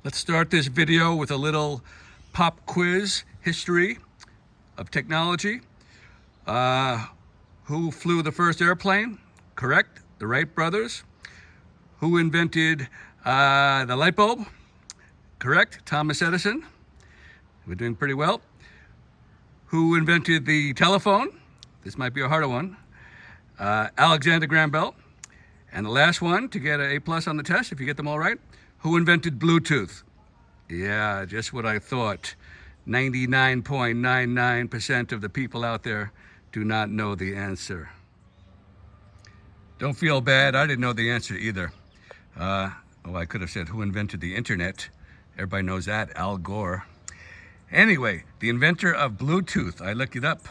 Let's start this video with a little pop quiz history of technology. Who flew the first airplane? Correct, the Wright brothers. Who invented the light bulb? Correct, Thomas Edison. We're doing pretty well. Who invented the telephone? This might be a harder one. Alexander Graham Bell. And the last one, to get an A+ on the test, if you get them all right, who invented Bluetooth? Yeah, just what I thought. 99.99% of the people out there do not know the answer. Don't feel bad, I didn't know the answer either. I could have said who invented the internet. Everybody knows that, Al Gore. Anyway, the inventor of Bluetooth, I looked it up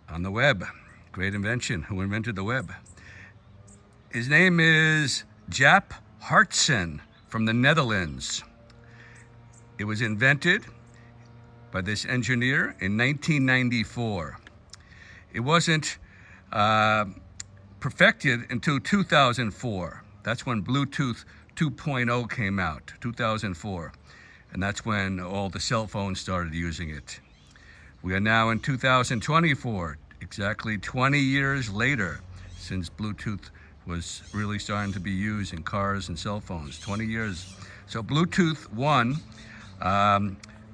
on the web. Great invention. Who invented the web? His name is Jaap Hartsen from the Netherlands. It was invented by this engineer in 1994. It wasn't perfected until 2004. That's when Bluetooth 2.0 came out, 2004. And that's when all the cell phones started using it. We are now in 2024, exactly 20 years later since Bluetooth was really starting to be used in cars and cell phones, 20 years. So Bluetooth 1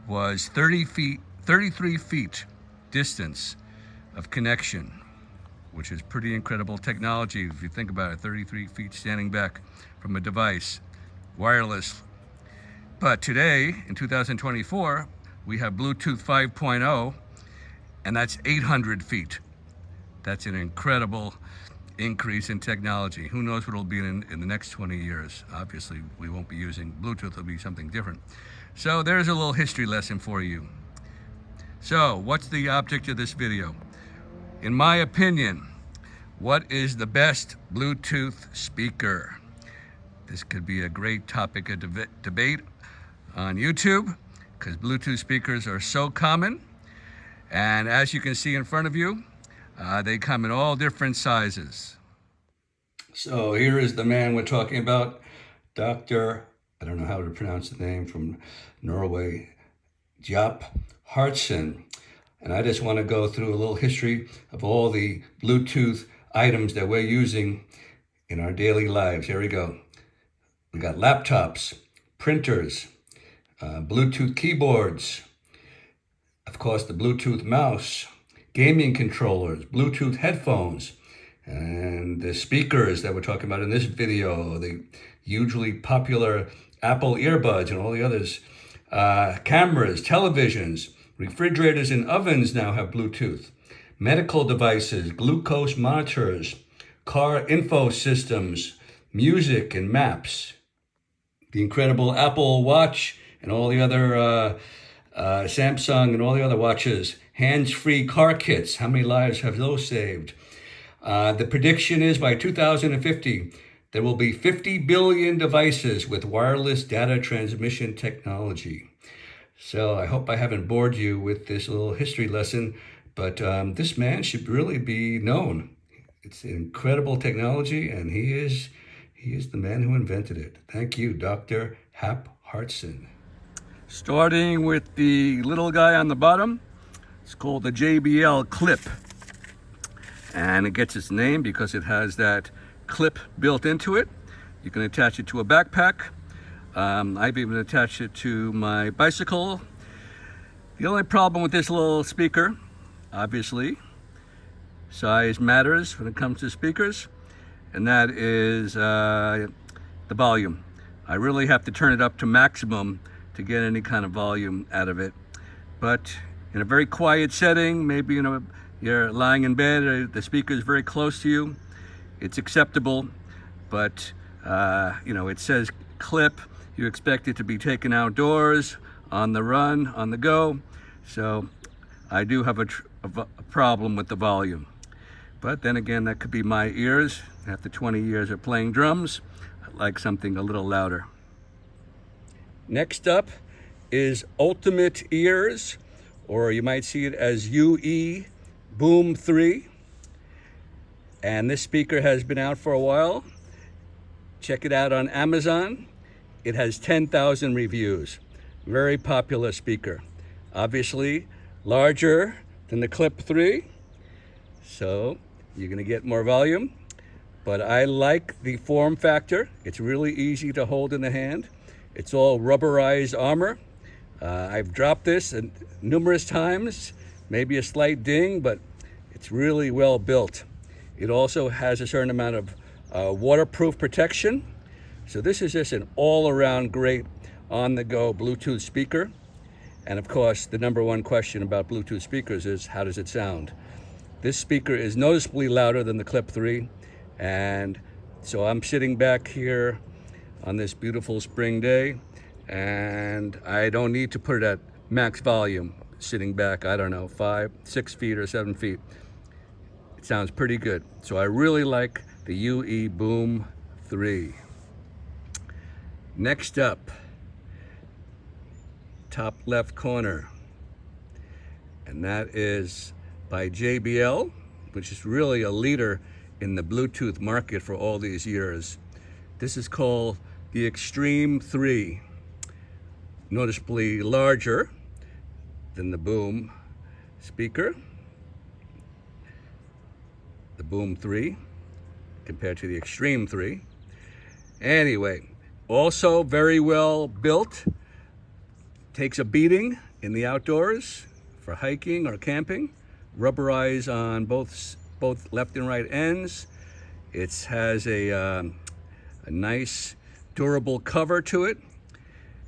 was 33 feet distance of connection, which is pretty incredible technology if you think about it, 33 feet standing back from a device, wireless. But today, in 2024, we have Bluetooth 5.0, and that's 800 feet. That's an incredible increase in technology. Who knows what it'll be in the next 20 years. Obviously, we won't be using Bluetooth, it'll be something different. So there's a little history lesson for you. So what's the object of this video? In my opinion, what is the best Bluetooth speaker? This could be a great topic of debate on YouTube because Bluetooth speakers are so common. And as you can see in front of you, they come in all different sizes. So here is the man we're talking about, Dr. I don't know how to pronounce the name, from Norway, Jaap Hartsen. And I just want to go through a little history of all the Bluetooth items that we're using in our daily lives. Here we go. We got laptops, printers, Bluetooth keyboards, of course the Bluetooth mouse, gaming controllers, Bluetooth headphones, and the speakers that we're talking about in this video, the hugely popular Apple earbuds and all the others, cameras, televisions, refrigerators and ovens now have Bluetooth, medical devices, glucose monitors, car info systems, music and maps, the incredible Apple Watch and all the other Samsung and all the other watches, hands-free car kits. How many lives have those saved? The prediction is by 2050, there will be 50 billion devices with wireless data transmission technology. So I hope I haven't bored you with this little history lesson, but this man should really be known. It's incredible technology, and he is the man who invented it. Thank you, Dr. Jaap Hartsen. Starting with the little guy on the bottom, it's called the JBL Clip. And it gets its name because it has that clip built into it. You can attach it to a backpack. I've even attached it to my bicycle. The only problem with this little speaker, obviously, size matters when it comes to speakers, and that is the volume. I really have to turn it up to maximum to get any kind of volume out of it. But in a very quiet setting, maybe you're lying in bed or the speaker is very close to you, it's acceptable. But it says clip. You expect it to be taken outdoors, on the run, on the go. So I do have a problem with the volume. But then again, that could be my ears. After 20 years of playing drums, I'd like something a little louder. Next up is Ultimate Ears, or you might see it as UE Boom 3. And this speaker has been out for a while. Check it out on Amazon. it has 10,000 reviews. Very popular speaker. Obviously, larger than the Clip3, so you're gonna get more volume. But I like the form factor. It's really easy to hold in the hand. It's all rubberized armor. I've dropped this numerous times, maybe a slight ding, but it's really well built. It also has a certain amount of waterproof protection. So this is just an all-around great on-the-go Bluetooth speaker. And of course, the number one question about Bluetooth speakers is, how does it sound? This speaker is noticeably louder than the Clip3. And so I'm sitting back here on this beautiful spring day, and I don't need to put it at max volume, sitting back, I don't know, 5, 6 feet or 7 feet. It sounds pretty good. So I really like the UE Boom 3. Next up, top left corner, and that is by JBL, which is really a leader in the Bluetooth market for all these years. This is called the Extreme 3, noticeably larger than the Boom speaker, the Boom 3, compared to the Extreme 3. Anyway, also very well built, takes a beating in the outdoors for hiking or camping, rubberized on both left and right ends. It has a nice durable cover to it.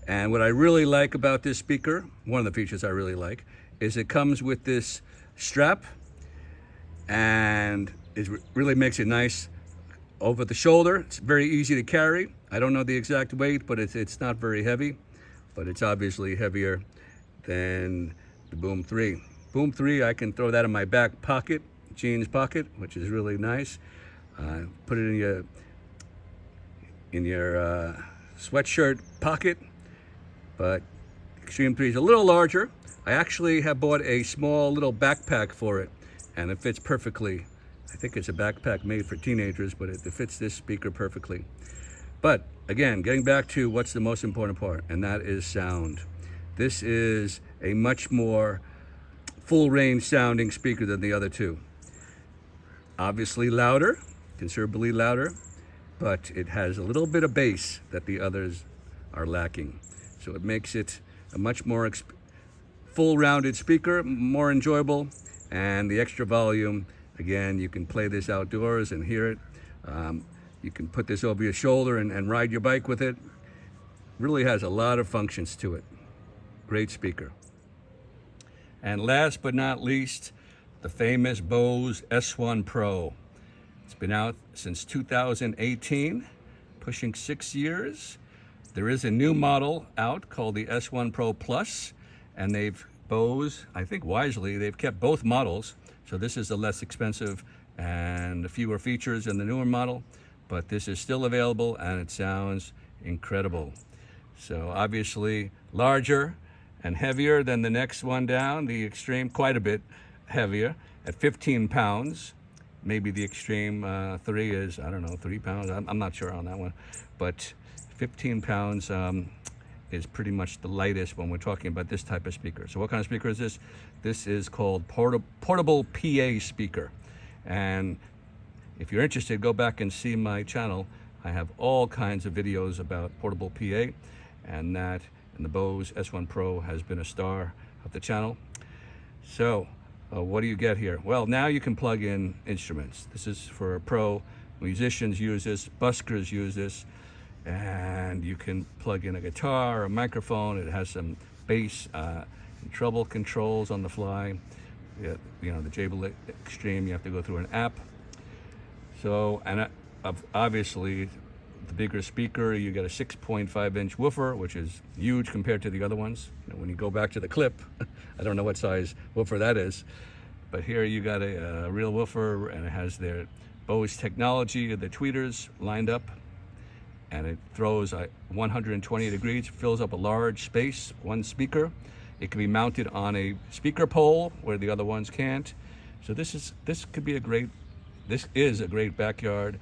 And what I really like about this speaker, one of the features I really like, is it comes with this strap, and it really makes it nice over the shoulder. It's very easy to carry. I don't know the exact weight, but it's not very heavy, but it's obviously heavier than the Boom 3. Boom 3, I can throw that in my back pocket, jeans pocket, which is really nice. Put it in your sweatshirt pocket. But Extreme 3 is a little larger. I actually have bought a small little backpack for it, and it fits perfectly. I think it's a backpack made for teenagers, but it fits this speaker perfectly. But again, getting back to what's the most important part, and that is sound. This is a much more full range sounding speaker than the other two. Obviously louder, considerably louder, but it has a little bit of bass that the others are lacking. So it makes it a much more full rounded speaker, more enjoyable, and the extra volume, again, you can play this outdoors and hear it. You can put this over your shoulder and ride your bike with it. Really has a lot of functions to it. Great speaker. And last but not least, the famous Bose S1 Pro. It's been out since 2018, pushing 6 years. There is a new model out called the S1 Pro Plus, and Bose, I think wisely, they've kept both models. So this is the less expensive and the fewer features in the newer model, but this is still available and it sounds incredible. So obviously larger and heavier than the next one down, the Extreme, quite a bit heavier at 15 pounds. Maybe the Extreme 3 is, I don't know, 3 pounds. I'm not sure on that one, but 15 pounds is pretty much the lightest when we're talking about this type of speaker. So what kind of speaker is this? This is called portable PA speaker. And if you're interested, go back and see my channel. I have all kinds of videos about portable PA, and the Bose S1 Pro has been a star of the channel. So what do you get here? Well, now you can plug in instruments. This is for pro musicians use this, buskers use this, and you can plug in a guitar, a microphone. It has some bass and treble controls on the fly. You know, the JBL Extreme, you have to go through an app. So, and obviously, the bigger speaker, you get a 6.5-inch woofer, which is huge compared to the other ones. You know, when you go back to the Clip, I don't know what size woofer that is, but here you got a real woofer, and it has their Bose technology, the tweeters lined up, and it throws 120 degrees, fills up a large space, one speaker. It can be mounted on a speaker pole where the other ones can't. So this is a great backyard,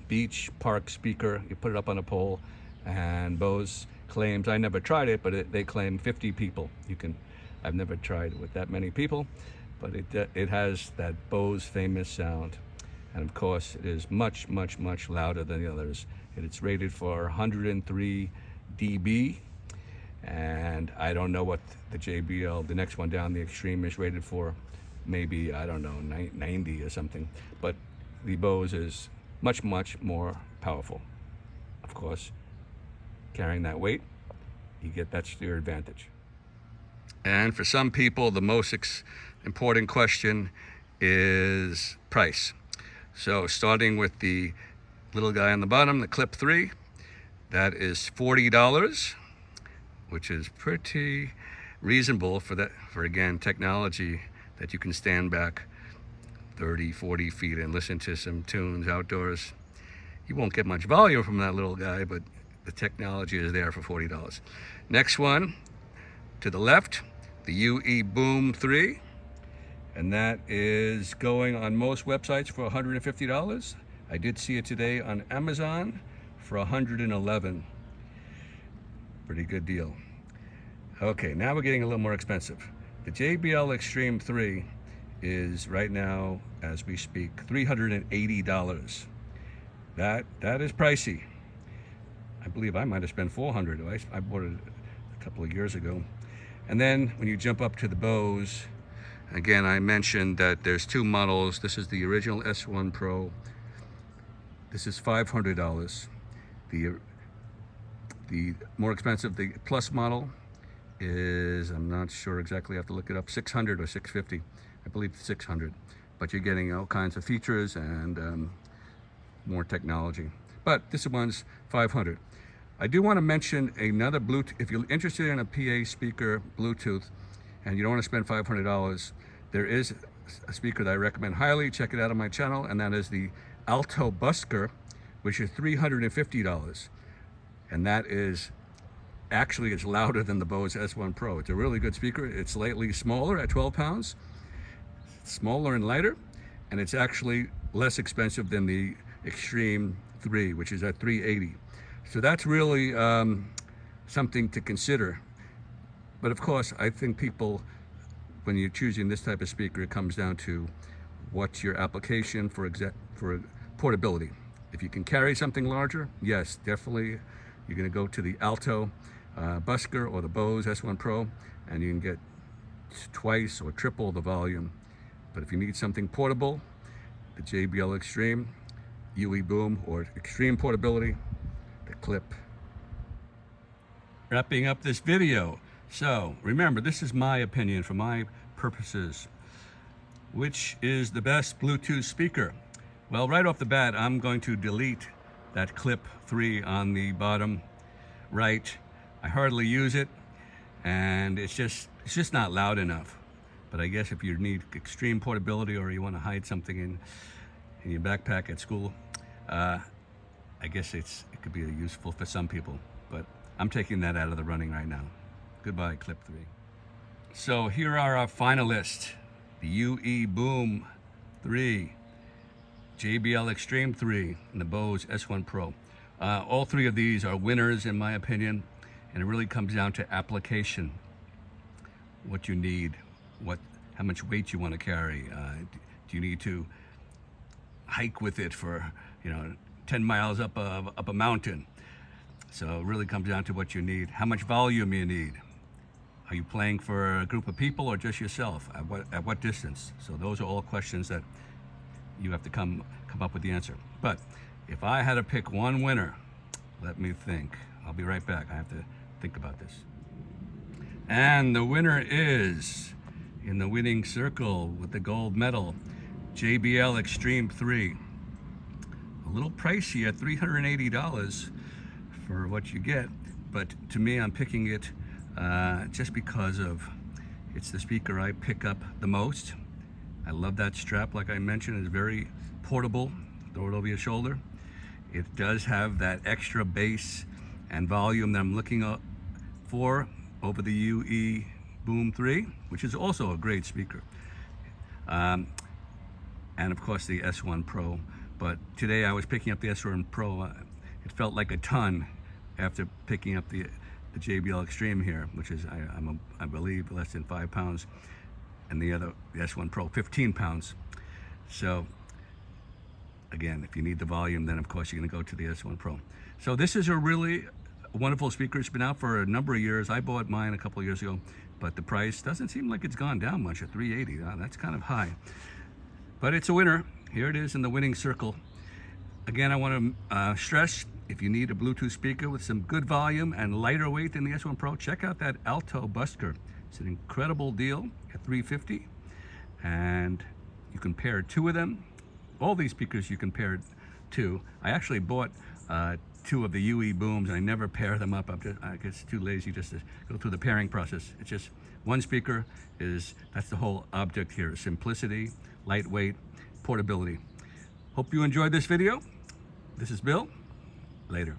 beach, park speaker. You put it up on a pole and Bose claims, I never tried it, but they claim 50 people. I've never tried it with that many people, but it has that Bose famous sound. And of course, it is much, much, much louder than the others. It's rated for 103 dB, and I don't know what the JBL, the next one down, the Extreme, is rated for. Maybe, I don't know, 90 or something. But the Bose is much, much more powerful. Of course, carrying that weight, that's your advantage. And for some people, the most important question is price. So starting with the little guy on the bottom, the Clip3, that is $40, which is pretty reasonable for again, technology that you can stand back 30, 40 feet and listen to some tunes outdoors. You won't get much volume from that little guy, but the technology is there for $40. Next one, to the left, the UE Boom 3, and that is going on most websites for $150. I did see it today on Amazon for $111. Pretty good deal. Okay, now we're getting a little more expensive. The JBL Extreme 3 is right now, as we speak, $380. That is pricey. I believe I might have spent $400. I bought it a couple of years ago. And then when you jump up to the Bose, again, I mentioned that there's two models. This is the original S1 Pro. This is $500. The more expensive, the Plus model, is, I'm not sure exactly, I have to look it up, $600 or $650. I believe it's $600. But you're getting all kinds of features and more technology. But this one's $500. I do want to mention another Bluetooth. If you're interested in a PA speaker Bluetooth and you don't want to spend $500, there is a speaker that I recommend highly. Check it out on my channel, and that is the Alto Busker, which is $350. And that is actually, it's louder than the Bose S1 Pro. It's a really good speaker. It's slightly smaller at 12 pounds, smaller and lighter, and it's actually less expensive than the Extreme 3, which is at $380. So that's really something to consider. But of course, I think people, when you're choosing this type of speaker, it comes down to what's your application for portability. If you can carry something larger, yes, definitely you're going to go to the Alto Busker or the Bose S1 Pro, and you can get twice or triple the volume. But if you need something portable, the JBL Extreme, UE Boom, or extreme portability, the Clip. Wrapping up this video. So remember, this is my opinion for my purposes. Which is the best Bluetooth speaker? Well, right off the bat, I'm going to delete that Clip3 on the bottom right. I hardly use it, and it's just not loud enough. But I guess if you need extreme portability or you want to hide something in your backpack at school, I guess it could be useful for some people. But I'm taking that out of the running right now. Goodbye, Clip3. So here are our finalists: the UE Boom 3, JBL Extreme 3, and the Bose S1 Pro. All three of these are winners in my opinion, and it really comes down to application. What you need, how much weight you want to carry. Do you need to hike with it for 10 miles up a mountain? So it really comes down to what you need, how much volume you need. Are you playing for a group of people or just yourself? At what distance? So those are all questions that you have to come up with the answer. But if I had to pick one winner, let me think. I'll be right back. I have to think about this. And the winner is, in the winning circle with the gold medal, JBL Extreme 3. A little pricey at $380 for what you get, but to me, I'm picking it just because it's the speaker I pick up the most. I love that strap, like I mentioned. It's very portable. Throw it over your shoulder. It does have that extra bass and volume that I'm looking for over the UE Boom 3, which is also a great speaker. And of course the S1 Pro. But today I was picking up the S1 Pro. It felt like a ton after picking up the JBL Extreme here, which is, I believe, less than 5 pounds, and the S1 Pro, 15 pounds. So again, if you need the volume, then of course you're going to go to the S1 Pro. So this is a really wonderful speaker. It's been out for a number of years. I bought mine a couple of years ago, but the price doesn't seem like it's gone down much at $380. That's kind of high, but it's a winner. Here it is in the winning circle. Again, I want to stress, if you need a Bluetooth speaker with some good volume and lighter weight than the S1 Pro, check out that Alto Busker. It's an incredible deal at $350, and you can pair 2 of them. All these speakers you can pair 2. I actually bought 2 of the UE booms, and I never pair them up. I guess too lazy just to go through the pairing process. It's just one speaker that's the whole object here: simplicity, lightweight, portability. Hope you enjoyed this video. This is Bill. Later.